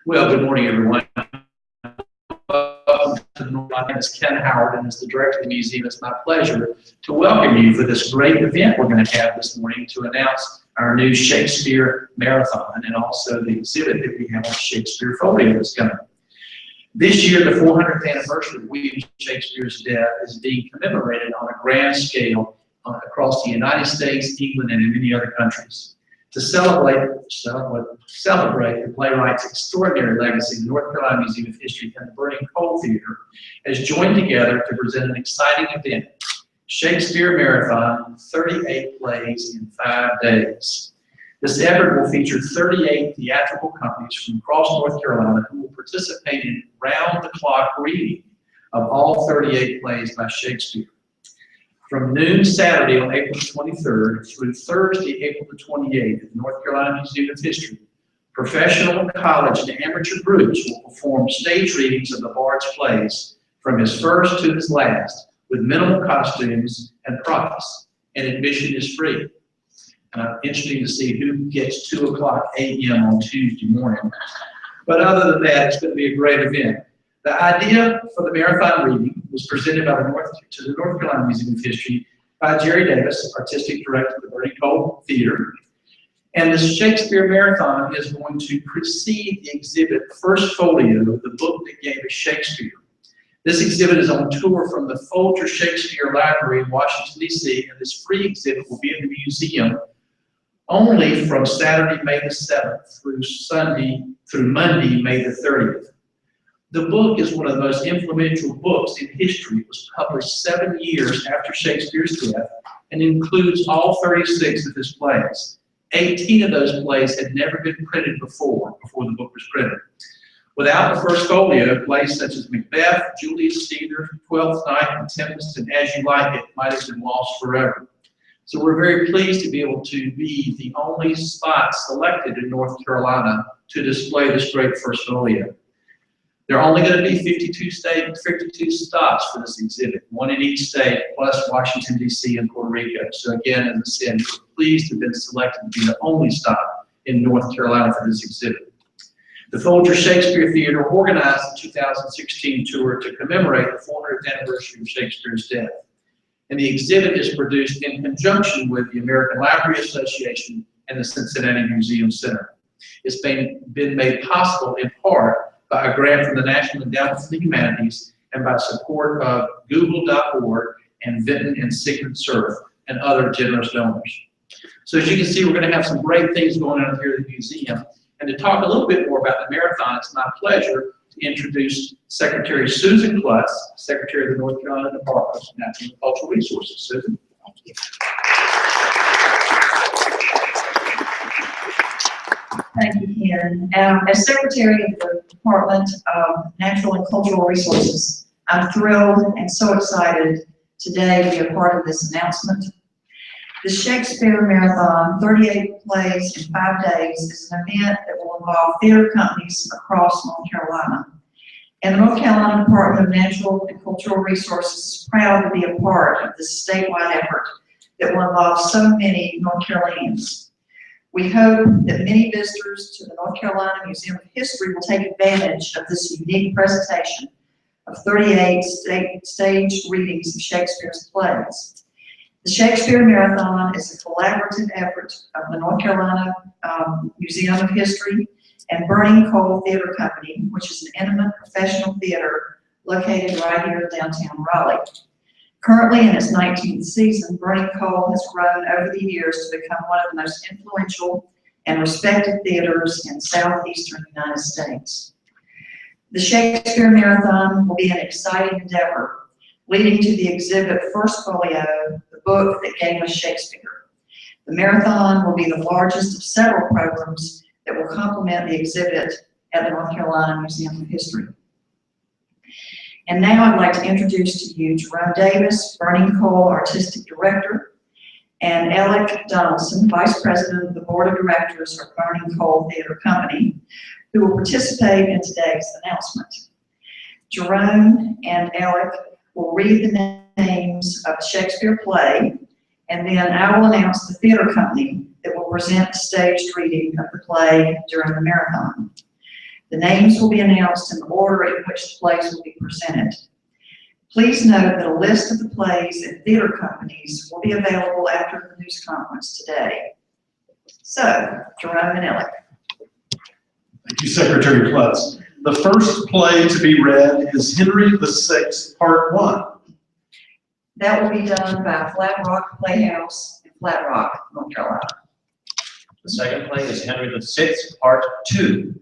Well, good morning, everyone. Welcome to the North. My name is Ken Howard, and as the director of the museum, it's my pleasure to welcome you for this great event we're going to have this morning to announce our new Shakespeare Marathon and also the exhibit that we have on Shakespeare Folio that's coming. This year, the 400th anniversary of William Shakespeare's death is being commemorated on a grand scale across the United States, England, and in many other countries. To celebrate the playwright's extraordinary legacy, the North Carolina Museum of History and the Burning Coal Theater has joined together to present an exciting event, Shakespeare Marathon, 38 plays in 5 days. This effort will feature 38 theatrical companies from across North Carolina who will participate in round-the-clock reading of all 38 plays by Shakespeare. From noon Saturday on April 23rd through Thursday, April the 28th at the North Carolina Museum of History, professional, college, and amateur groups will perform stage readings of the Bard's plays from his first to his last with minimal costumes and props, and admission is free. Interesting to see who gets 2:00 a.m. on Tuesday morning. But other than that, it's going to be a great event. The idea for the marathon reading was presented by the North Carolina Museum of History by Jerry Davis, Artistic Director of the Burning Coal Theater. And the Shakespeare Marathon is going to precede the exhibit First Folio, the book that gave us Shakespeare. This exhibit is on tour from the Folger Shakespeare Library in Washington, D.C., and this free exhibit will be in the museum only from Saturday, May the 7th through Monday, May the 30th. The book is one of the most influential books in history. It was published 7 years after Shakespeare's death and includes all 36 of his plays. 18 of those plays had never been printed before the book was printed. Without the First Folio, plays such as Macbeth, Julius Caesar, Twelfth Night, and Tempest, and As You Like It might have been lost forever. So we're very pleased to be able to be the only spot selected in North Carolina to display this great First Folio. There are only going to be 52 stops for this exhibit, one in each state, plus Washington, D.C. and Puerto Rico. So again, as I said, we're pleased to have been selected to be the only stop in North Carolina for this exhibit. The Folger Shakespeare Theater organized the 2016 tour to commemorate the 400th anniversary of Shakespeare's death. And the exhibit is produced in conjunction with the American Library Association and the Cincinnati Museum Center. It's been made possible in part by a grant from the National Endowment for the Humanities and by support of Google.org and Vinton and Sigrid Surf and other generous donors. So as you can see, we're going to have some great things going on here at the museum. And to talk a little bit more about the marathon, it's my pleasure to introduce Secretary Susan Klutz, Secretary of the North Carolina Department of Natural and Cultural Resources. Susan. Thank you. Thank you, Ken. As Secretary of the Department of Natural and Cultural Resources, I'm thrilled and so excited today to be a part of this announcement. The Shakespeare Marathon, 38 plays in 5 days, is an event that will involve theater companies across North Carolina. And the North Carolina Department of Natural and Cultural Resources is proud to be a part of this statewide effort that will involve so many North Carolinians. We hope that many visitors to the North Carolina Museum of History will take advantage of this unique presentation of 38 staged readings of Shakespeare's plays. The Shakespeare Marathon is a collaborative effort of the North Carolina Museum of History and Burning Coal Theater Company, which is an intimate professional theater located right here in downtown Raleigh. Currently in its 19th season, Burning Coal has grown over the years to become one of the most influential and respected theaters in southeastern United States. The Shakespeare Marathon will be an exciting endeavor, leading to the exhibit First Folio, the book that gave us Shakespeare. The marathon will be the largest of several programs that will complement the exhibit at the North Carolina Museum of History. And now I'd like to introduce to you Jerome Davis, Burning Coal Artistic Director, and Alec Donaldson, Vice President of the Board of Directors of Burning Coal Theater Company, who will participate in today's announcement. Jerome and Alec will read the names of the Shakespeare play, and then I will announce the theater company that will present the staged reading of the play during the marathon. The names will be announced in the order in which the plays will be presented. Please note that a list of the plays and theater companies will be available after the news conference today. So, Jerome and Alec. Thank you, Secretary Klutz. The first play to be read is Henry VI, Part 1. That will be done by Flat Rock Playhouse in Flat Rock, North Carolina. The second play is Henry VI, Part 2.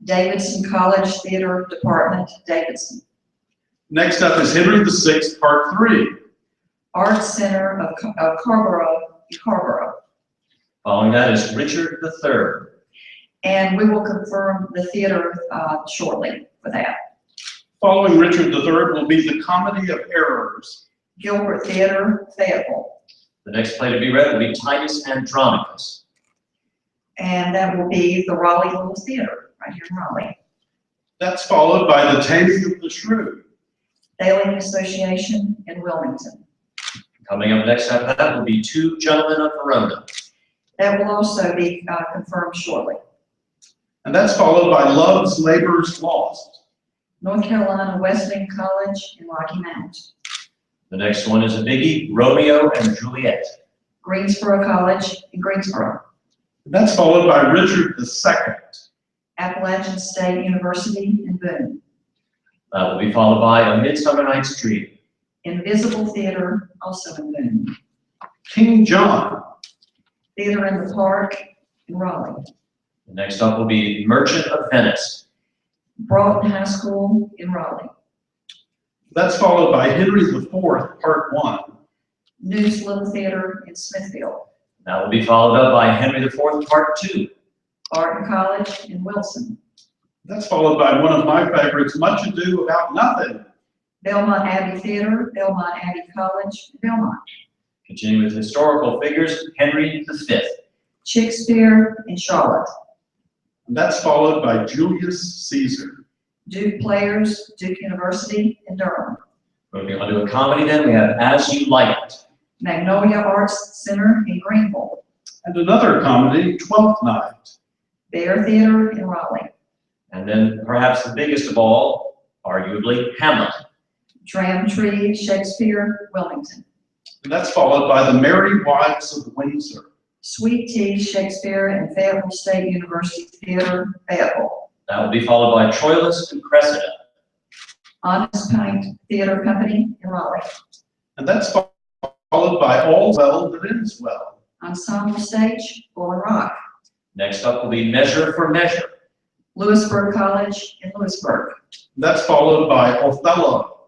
Davidson College Theater Department, Davidson. Next up is Henry VI, Part 3. Arts Center of Carborough. Following that is Richard III. And we will confirm the theater shortly for that. Following Richard III will be The Comedy of Errors. Gilbert Theater, Fayetteville. The next play to be read will be Titus Andronicus. And that will be the Raleigh Little Theater, right here in Raleigh. That's followed by The Taming of the Shrew. Alien Association in Wilmington. Coming up next after that will be Two Gentlemen of Verona. That will also be confirmed shortly. And that's followed by Love's Labor's Lost. North Carolina Wesleyan College in Rocky Mount. The next one is a biggie, Romeo and Juliet. Greensboro College in Greensboro. And that's followed by Richard II. Appalachian State University in Boone. That will be followed by A Midsummer Night's Dream. Invisible Theater, also in Boone. King John. Theater in the Park in Raleigh. The next up will be Merchant of Venice. Broughton High School in Raleigh. That's followed by Henry IV, Part 1. News Little Theater in Smithfield. That will be followed up by Henry IV, Part 2. Barton College in Wilson. That's followed by one of my favorites, Much Ado About Nothing. Belmont Abbey Theater, Belmont Abbey College, Belmont. Continuing with historical figures, Henry V. Shakespeare in Charlotte. And that's followed by Julius Caesar. Duke Players, Duke University in Durham. Moving on to a comedy then, we have As You Like It. Magnolia Arts Center in Greenville. And another comedy, Twelfth Night. Bear Theater in Raleigh. And then perhaps the biggest of all, arguably, Hamlet. Tramtree Shakespeare, Wilmington. And that's followed by The Merry Wives of Windsor. Sweet Tea Shakespeare and Fayetteville State University Theater, Fayetteville. That will be followed by Troilus and Cressida. Honest Pint Theater Company in Raleigh. And that's followed by All's Well That Ends Well. Ensemble Stage, Bull and Rock. Next up will be Measure for Measure. Lewisburg College in Lewisburg. And that's followed by Othello.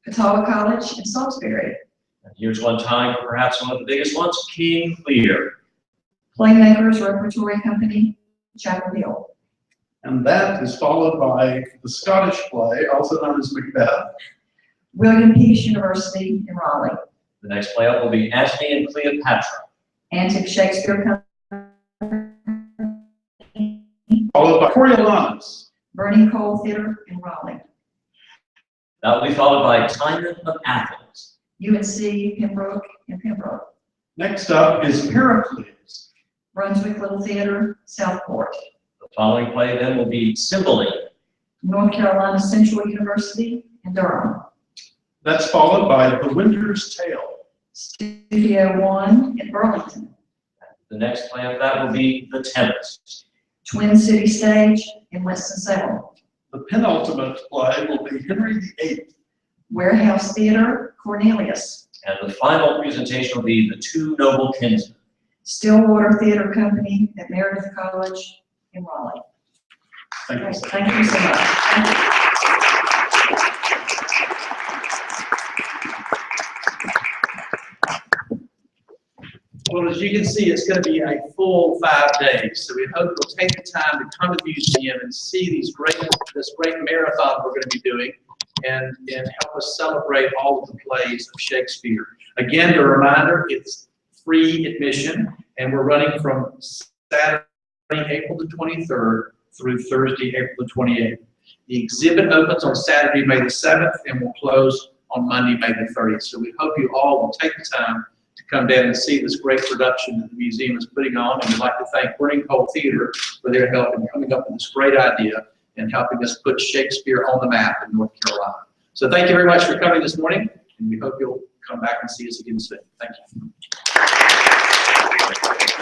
Catawba College in Salisbury. And here's one time for perhaps one of the biggest ones, King Lear. PlayMakers Repertory Company, Chapel Hill. And that is followed by the Scottish play, also known as Macbeth. William Peace University in Raleigh. The next play up will be Antony and Cleopatra. Antique Shakespeare Company. Followed by Coriolanus. Burning Coal Theater in Raleigh. That will be followed by Timon of Athens. UNC Pembroke in Pembroke. Next up is Pericles. Brunswick Little Theater, Southport. The following play then will be Cymbeline. North Carolina Central University in Durham. That's followed by The Winter's Tale. Studio One in Burlington. The next play of that will be The Tempest. Twin City Stage in Winston-Salem. The penultimate play will be Henry VIII. Warehouse Theater, Cornelius. And the final presentation will be The Two Noble Kinsmen. Stillwater Theater Company at Meredith College in Raleigh. Thank you. Thank you so much. Thank you. Well, as you can see, it's going to be a full 5 days. So we hope you'll take the time to come to the museum and see this great marathon we're going to be doing and help us celebrate all of the plays of Shakespeare. Again, the reminder, it's free admission, and we're running from Saturday, April the 23rd through Thursday, April the 28th. The exhibit opens on Saturday, May the 7th, and will close on Monday, May the 30th. So we hope you all will take the time to come down and see this great production that the museum is putting on. And we'd like to thank Burning Coal Theater for their help in coming up with this great idea in helping us put Shakespeare on the map in North Carolina. So thank you very much for coming this morning, and we hope you'll come back and see us again soon. Thank you.